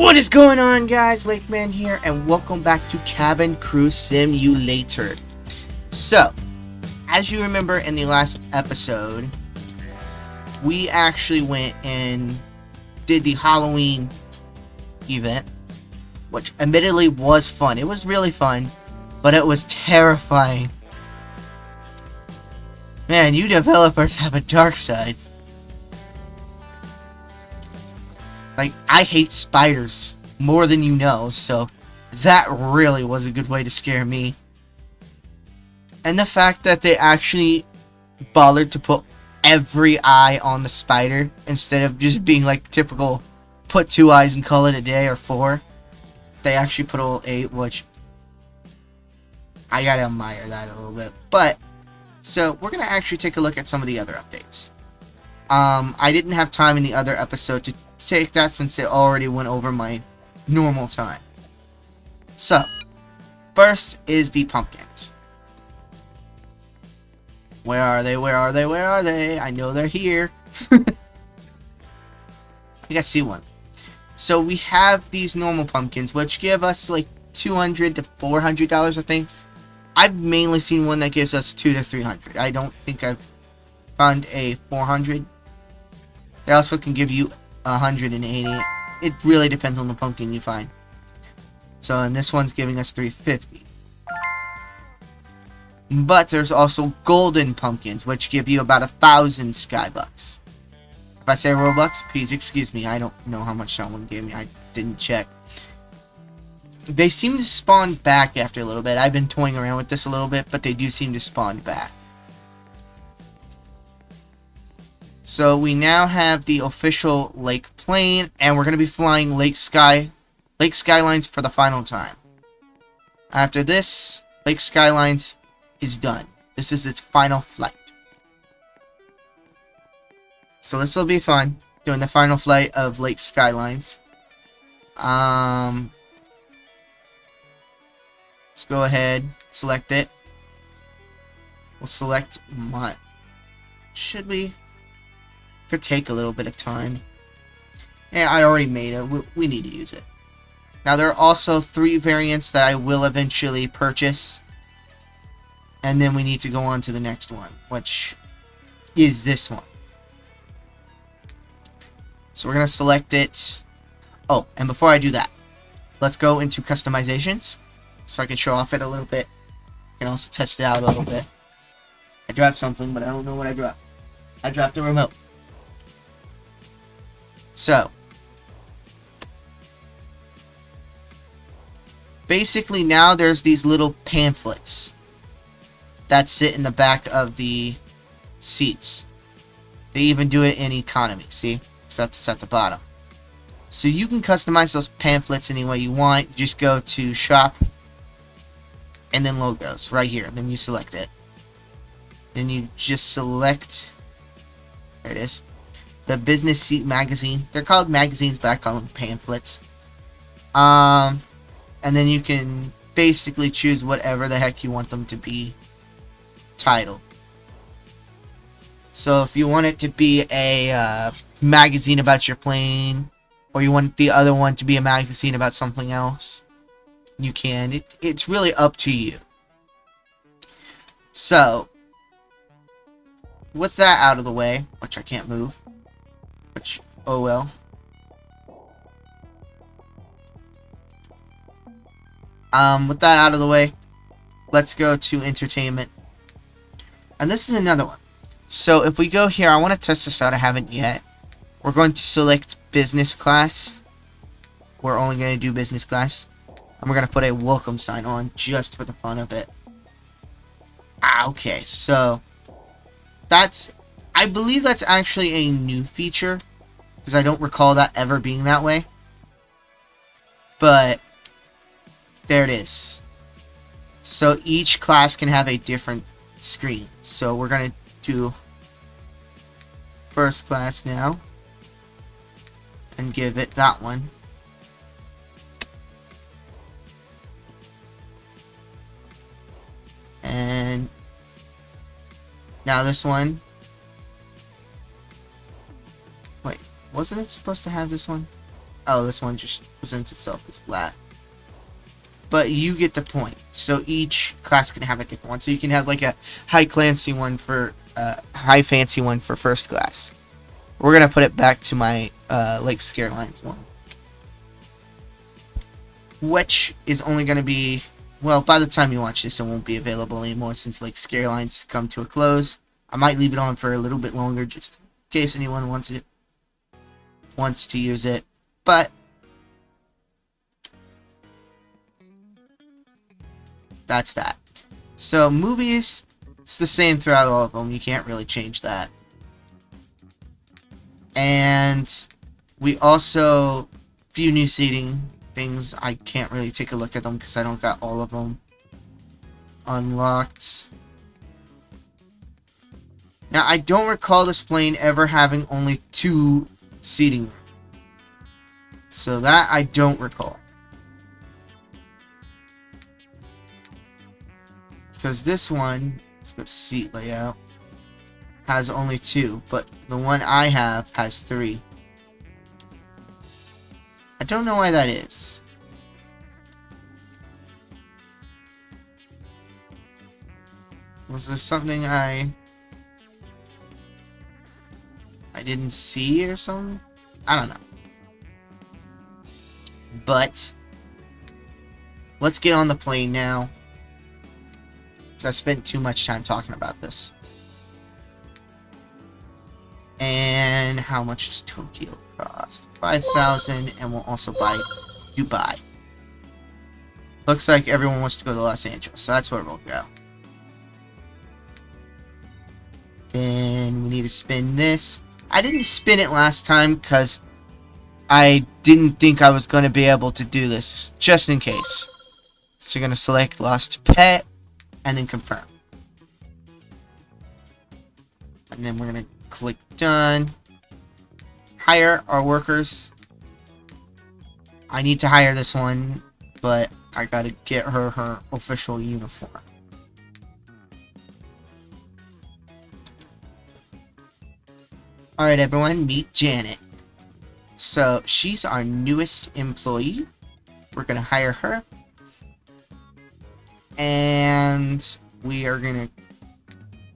What is going on, guys? Lakeman here, and welcome back to Cabin Crew Simulator. So, as you remember in the last episode, we actually went and did the Halloween event, which admittedly was fun. It was really fun, but it was terrifying. Man, you developers have a dark side. Like, I hate spiders more than you know, so that really was a good way to scare me. And the fact that they actually bothered to put every eye on the spider instead of just being like typical, put 2 eyes and call it a day, or 4. They actually put all 8, which I gotta admire that a little bit. But, so we're gonna actually take a look at some of the other updates. I didn't have time in the other episode to take that since it already went over my normal time. So, first is the pumpkins. Where are they? Where are they? Where are they? I know they're here. I think I see one. So we have these normal pumpkins, which give us like $200 to $400, I think. I've mainly seen one that gives us $200 to $300. I don't think I've found a 400. They also can give you 180. It really depends on the pumpkin you find. So, and this one's giving us 350. But there's also golden pumpkins, which give you about 1,000 Skybucks. If I say Robux, please excuse me. I don't know how much that one gave me. I didn't check. They seem to spawn back after a little bit. I've been toying around with this a little bit, but they do seem to spawn back. So we now have the official lake plane, and we're going to be flying Lake Skylines for the final time. After this, Lake Skylines is done. This is its final flight. So this will be fun, doing the final flight of Lake Skylines. Let's go ahead, select it. We'll select my... Should we? Could take a little bit of time. Yeah, I already made it. We need to use it. Now, there are also 3 variants that I will eventually purchase. And then we need to go on to the next one, which is this one. So we're going to select it. Oh, and before I do that, let's go into customizations, so I can show off it a little bit. I can also test it out a little bit. I dropped something, but I don't know what I dropped. I dropped the remote. So, basically now there's these little pamphlets that sit in the back of the seats. They even do it in economy, see? Except it's at the bottom. So you can customize those pamphlets any way you want. You just go to shop and then logos right here. Then you select it. Then you just select, there it is, the Business Seat Magazine. They're called magazines, but I call them pamphlets. And then you can basically choose whatever the heck you want them to be titled. So if you want it to be a magazine about your plane, or you want the other one to be a magazine about something else, you can. It's really up to you. So, with that out of the way, which I can't move, which, oh well. With that out of the way, let's go to entertainment. And this is another one. So if we go here, I want to test this out. I haven't yet. We're going to select business class. We're only going to do business class. And we're going to put a welcome sign on just for the fun of it. Okay, so that's... I believe that's actually a new feature, because I don't recall that ever being that way. But there it is. So each class can have a different screen. So we're going to do first class now and give it that one. And now this one. Wait, wasn't it supposed to have this one? Oh, this one just presents itself as black. But you get the point. So each class can have a different one. So you can have like a high fancy one for first class. We're gonna put it back to my Lake Scare-Lines one, which is only gonna be, well, by the time you watch this, it won't be available anymore since Lake Scare-Lines has come to a close. I might leave it on for a little bit longer just in case anyone wants to use it, but that's that. So movies, it's the same throughout all of them. You can't really change that. And we also, few new seating things. I can't really take a look at them because I don't got all of them unlocked. Now, I don't recall this plane ever having only 2 seating. So that I don't recall. Because this one, let's go to seat layout, has only 2, but the one I have has 3. I don't know why that is. Was there something I didn't see or something? I don't know. But let's get on the plane now, because I spent too much time talking about this. And how much does Tokyo cost? 5,000, and we'll also buy Dubai. Looks like everyone wants to go to Los Angeles, so that's where we'll go. Then we need to spin this. I didn't spin it last time because I didn't think I was going to be able to do this, just in case. So you're going to select Lost Pet, and then confirm. And then we're going to click Done. Hire our workers. I need to hire this one, but I got to get her official uniform. Alright everyone, meet Janet. So, she's our newest employee. We're going to hire her. And we are going to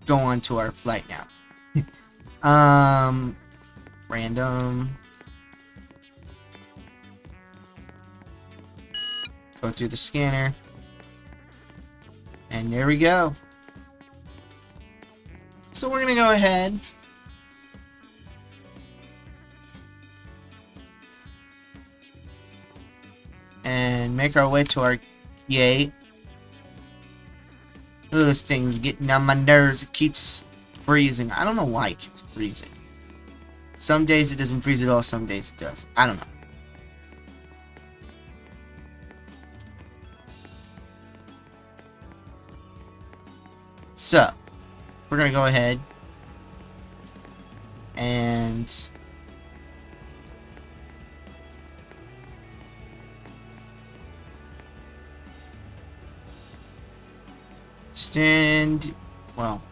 go on to our flight now. Random. Go through the scanner. And there we go. So we're going to go ahead and make our way to our gate. Ooh, this thing's getting on my nerves. It keeps freezing. I don't know why it keeps freezing. Some days it doesn't freeze at all, some days it does. I don't know. So, we're gonna go ahead and stand. Well,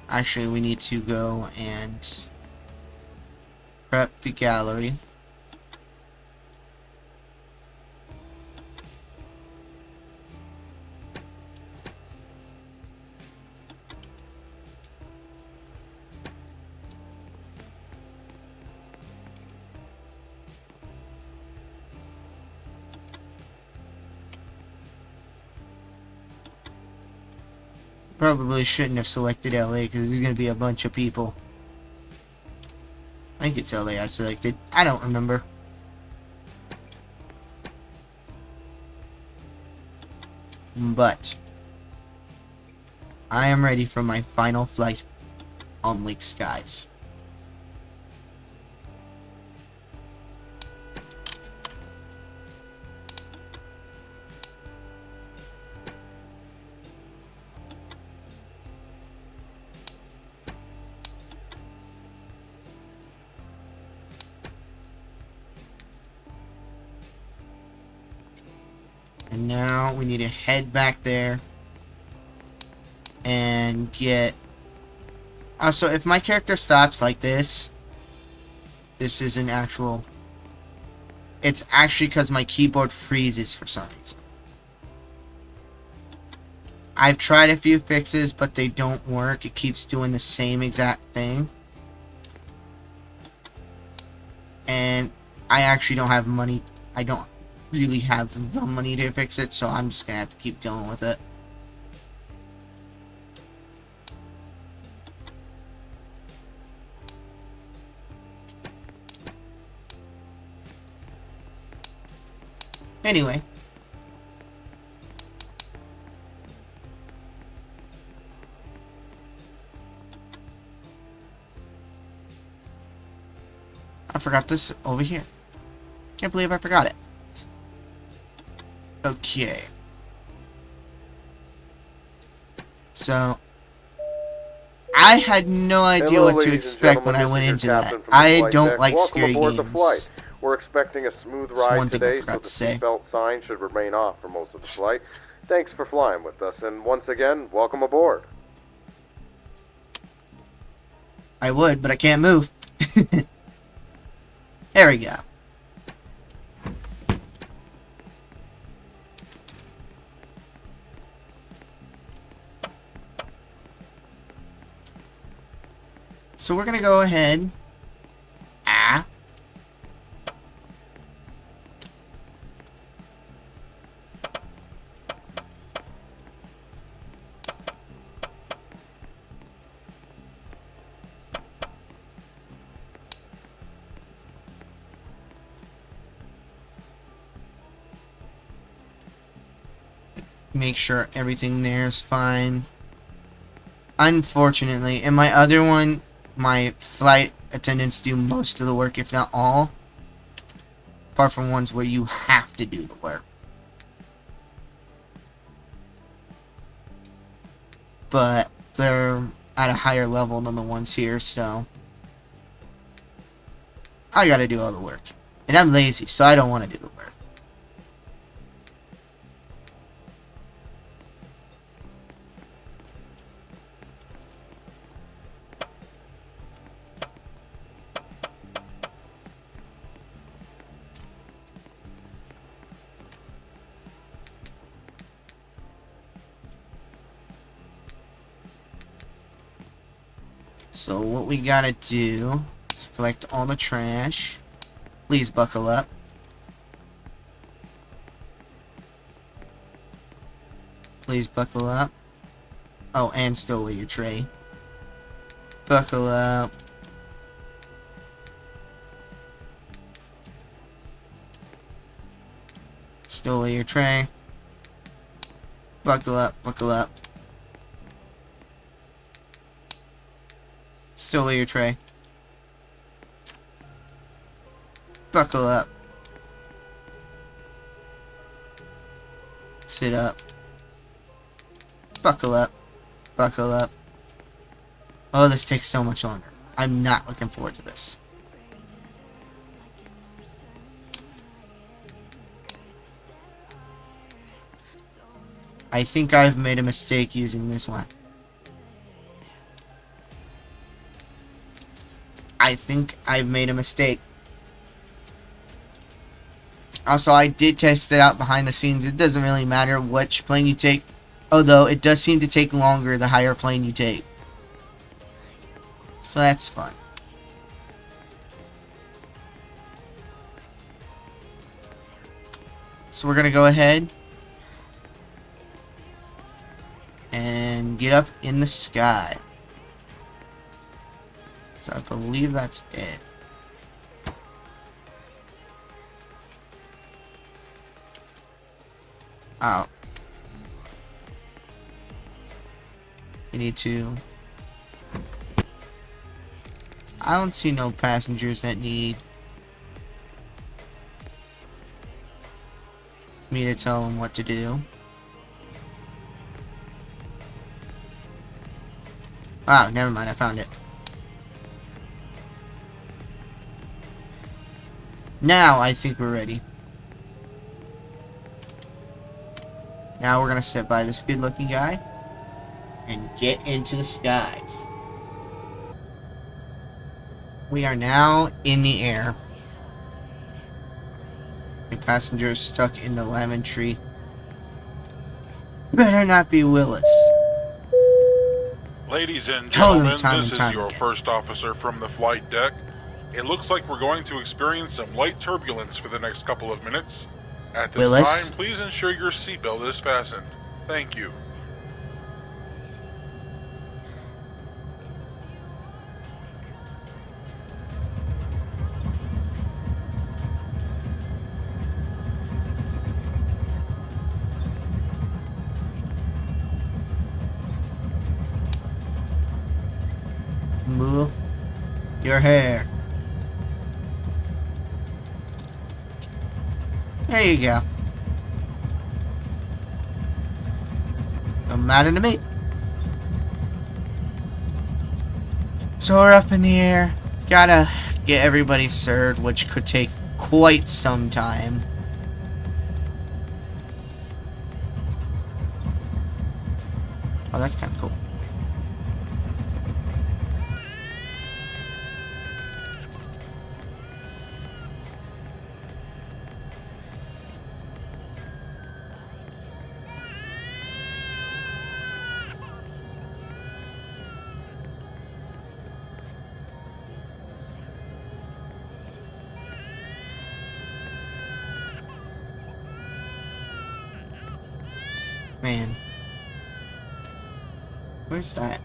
actually, we need to go and prep the gallery. Probably shouldn't have selected LA because there's going to be a bunch of people. I think it's LA I selected. I don't remember. But I am ready for my final flight on Lake Skies. And now we need to head back there and get... Also, if my character stops like this, this is an actual it's actually because my keyboard freezes for some reason. I've tried a few fixes, but they don't work. It keeps doing the same exact thing. And I actually don't have money. I don't really have the money to fix it, so I'm just gonna have to keep dealing with it. Anyway. I forgot this over here. Can't believe I forgot it. Okay. So, I had no idea Hello, what to ladies and expect when I gentlemen, went this is into your that. captain from the I flight don't deck. like Welcome scary aboard games. the flight. We're expecting a smooth That's ride one thing I today, so forgot the to say. seatbelt sign should remain off for most of the flight. Thanks for flying with us, and once again, welcome aboard. I would, but I can't move. There we go. So we're gonna go ahead. Make sure everything there is fine. Unfortunately, in my other one, my flight attendants do most of the work, if not all. Apart from ones where you have to do the work. But they're at a higher level than the ones here, so I gotta do all the work. And I'm lazy, so I don't want to do the work. So what we gotta do is collect all the trash. Please buckle up. Please buckle up. Oh, and stow away your tray. Buckle up. Stow away your tray. Buckle up, buckle up. Stow away your tray. Buckle up. Sit up. Buckle up. Buckle up. Oh, this takes so much longer. I'm not looking forward to this. I think I've made a mistake using this one. I think I've made a mistake. Also, I did test it out behind the scenes. It doesn't really matter which plane you take. Although, it does seem to take longer the higher plane you take. So that's fun. So we're going to go ahead and get up in the sky. So I believe that's it. Oh. We need to... I don't see no passengers that need me to tell them what to do. Ah, never mind, I found it. Now I think we're ready. Now we're gonna sit by this good looking guy and get into the skies. We are now in the air. A passenger is stuck in the lemon tree. Better not be Willis. Ladies and Told him gentlemen, time this and is time your again. first officer from the flight deck. It looks like we're going to experience some light turbulence for the next couple of minutes. At this Willis? time, please ensure your seatbelt is fastened. Thank you. Move your hair. There you go. Don't matter to me. So we're up in the air. Gotta get everybody served, which could take quite some time. Oh, that's kind of cool. Man. Where's that?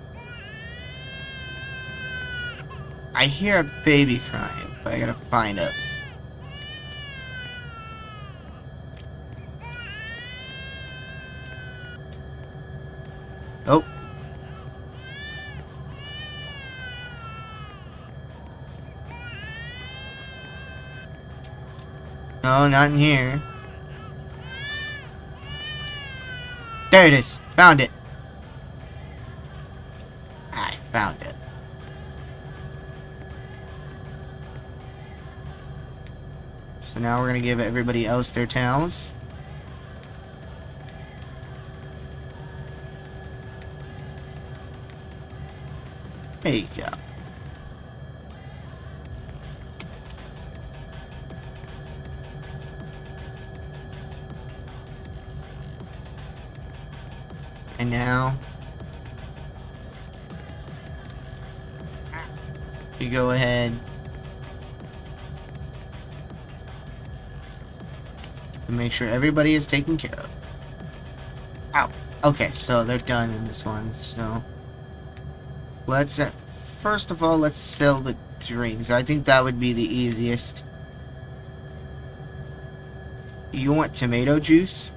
I hear a baby crying, but I gotta find it. Oh. No, not in here. There it is. Found it. I found it. So now we're gonna give everybody else their towels. There you go. And now you go ahead and make sure everybody is taken care of. Ow. Okay, so they're done in this one. So let's first of all, let's sell the drinks. I think that would be the easiest. You want tomato juice?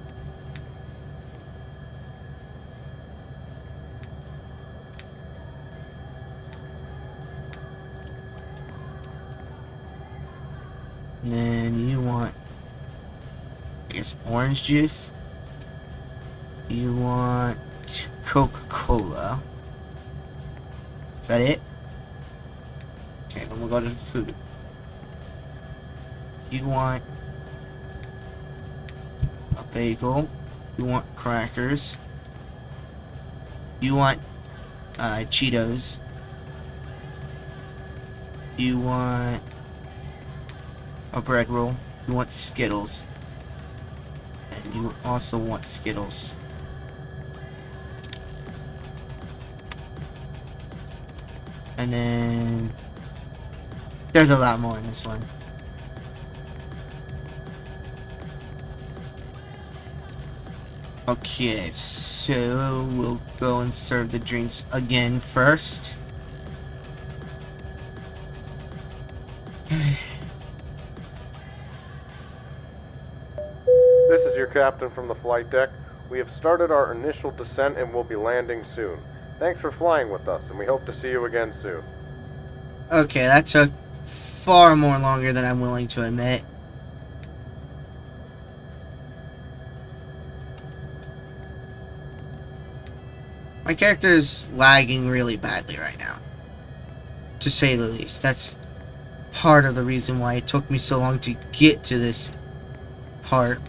And then you want, I guess, orange juice. You want Coca-Cola. Is that it? Okay, then we'll go to food. You want a bagel. You want crackers. You want Cheetos. You want a bread roll. You want Skittles. And you also want Skittles. And then there's a lot more in this one. Okay, so we'll go and serve the drinks again first. This is your captain from the flight deck. We have started our initial descent and will be landing soon. Thanks for flying with us, and we hope to see you again soon. Okay, that took far more longer than I'm willing to admit. My character is lagging really badly right now, to say the least. That's part of the reason why it took me so long to get to this part.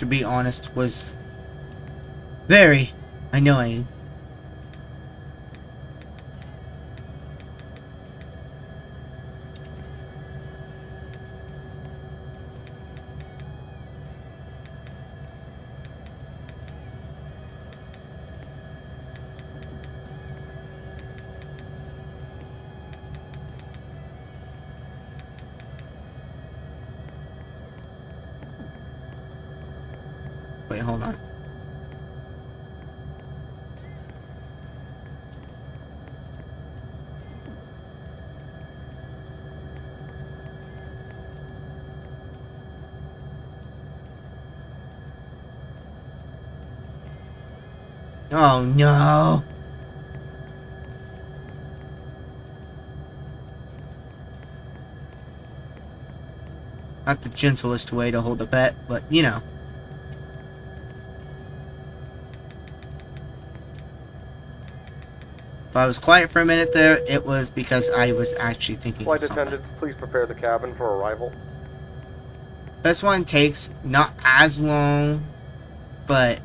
to be honest, was very annoying. Wait, hold on. Oh no! Not the gentlest way to hold a bet, but you know. If I was quiet for a minute there, it was because I was actually thinking Flight of something. attendants, please prepare the cabin for arrival. This one takes not as long, but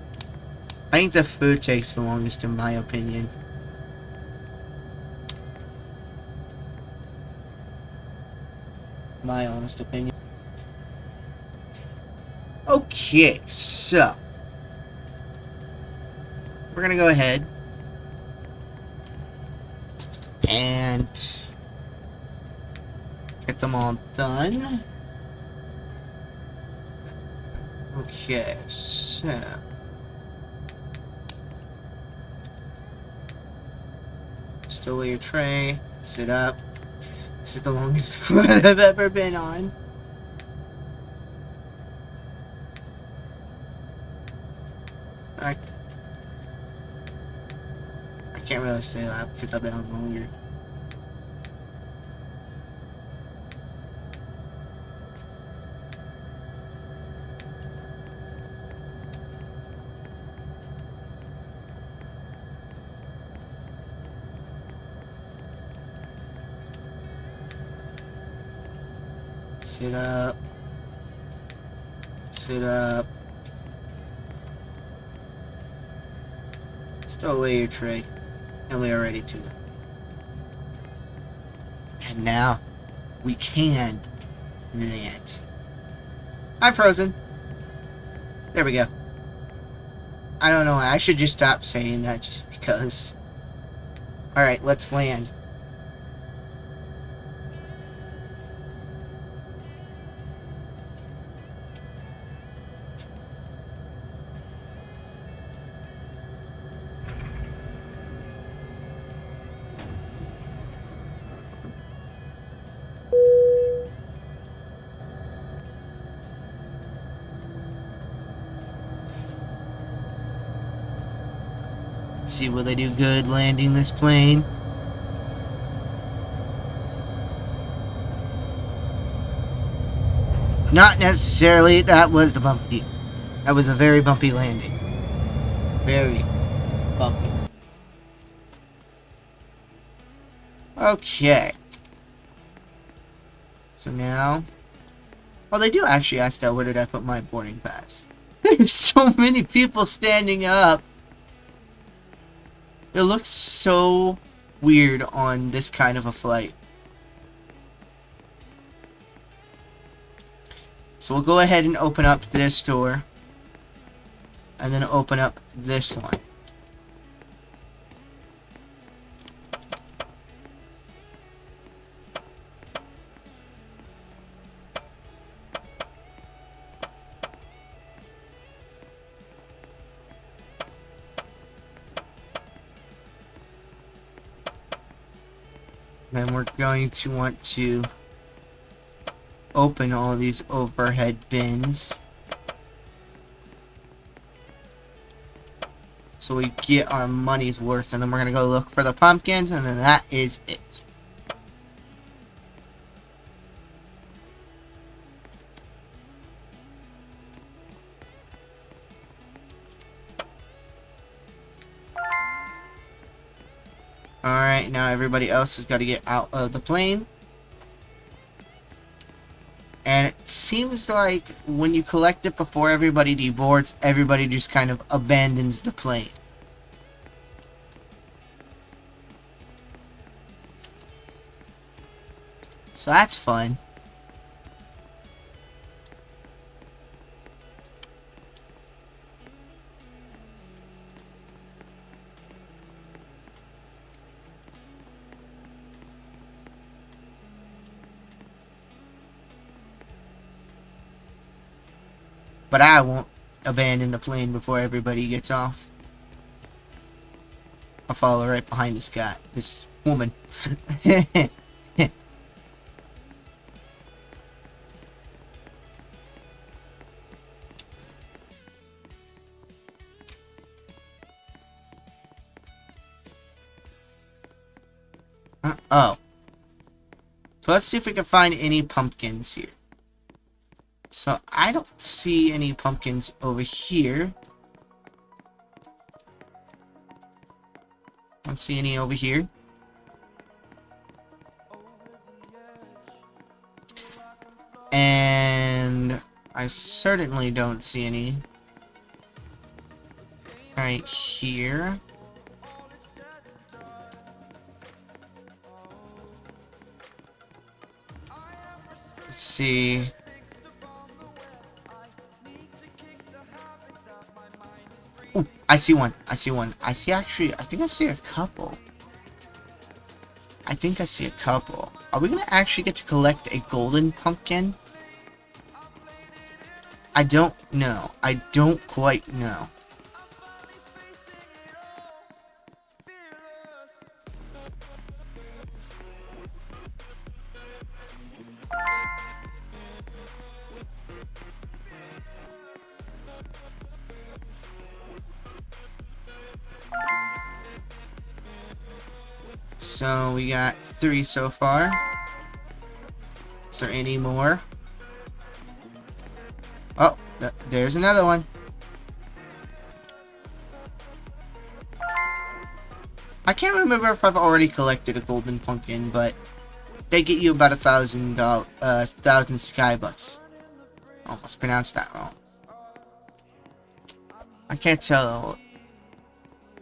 I think the food takes the longest in my opinion. My honest opinion. Okay, so we're gonna go ahead and get them all done. Okay, so stow away your tray, sit up. This is the longest foot I've ever been on. I can't really say that because I've been on longer. Sit up. Sit up. Stow away your tray. And we are ready to. And now we can land. I'm frozen. There we go. I don't know. I should just stop saying that just because. Alright, let's land. See, will they do good landing this plane? Not necessarily. That was the bumpy. That was a very bumpy landing. Very bumpy. Okay. So now... Oh, they do actually ask that, where did I put my boarding pass? There's so many people standing up. It looks so weird on this kind of a flight. So we'll go ahead and open up this door. And then open up this one. Then we're going to want to open all these overhead bins so we get our money's worth, and then we're gonna go look for the pumpkins, and then that is it. Alright, now everybody else has got to get out of the plane. And it's seems like when you collect it before everybody deboards, everybody just kind of abandons the plane. So that's fun. But I won't abandon the plane before everybody gets off. I'll follow right behind this guy, this woman. Oh. So let's see if we can find any pumpkins here. So I don't see any pumpkins over here. Don't see any over here. And I certainly don't see any right here. Let's see. Ooh, I see one. I see one. I see actually, I think I see a couple. I think I see a couple. Are we gonna actually get to collect a golden pumpkin? I don't know. I don't quite know. So we got 3 so far. Is there any more? Oh, there's another one. I can't remember if I've already collected a golden pumpkin, but they get you about $1,000 Skybucks. Almost pronounced that wrong. I can't tell.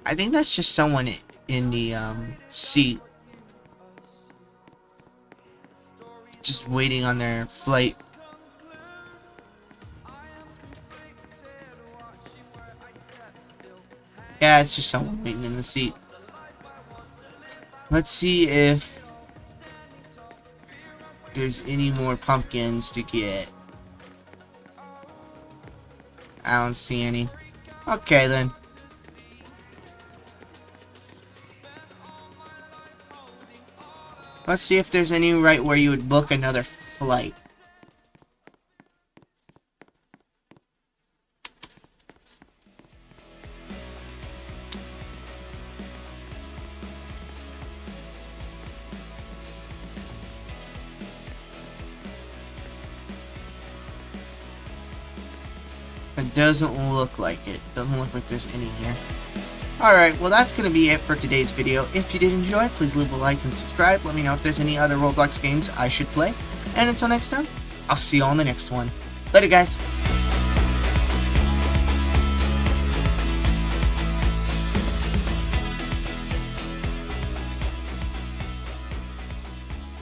I think that's just someone in the seat, just waiting on their flight. Yeah, it's just someone waiting in the seat. Let's see if there's any more pumpkins to get. I don't see any. Okay then. Let's see if there's any right where you would book another flight. It doesn't look like it. Doesn't look like there's any here. Alright, well that's going to be it for today's video. If you did enjoy, please leave a like and subscribe. Let me know if there's any other Roblox games I should play. And until next time, I'll see you on the next one. Later guys!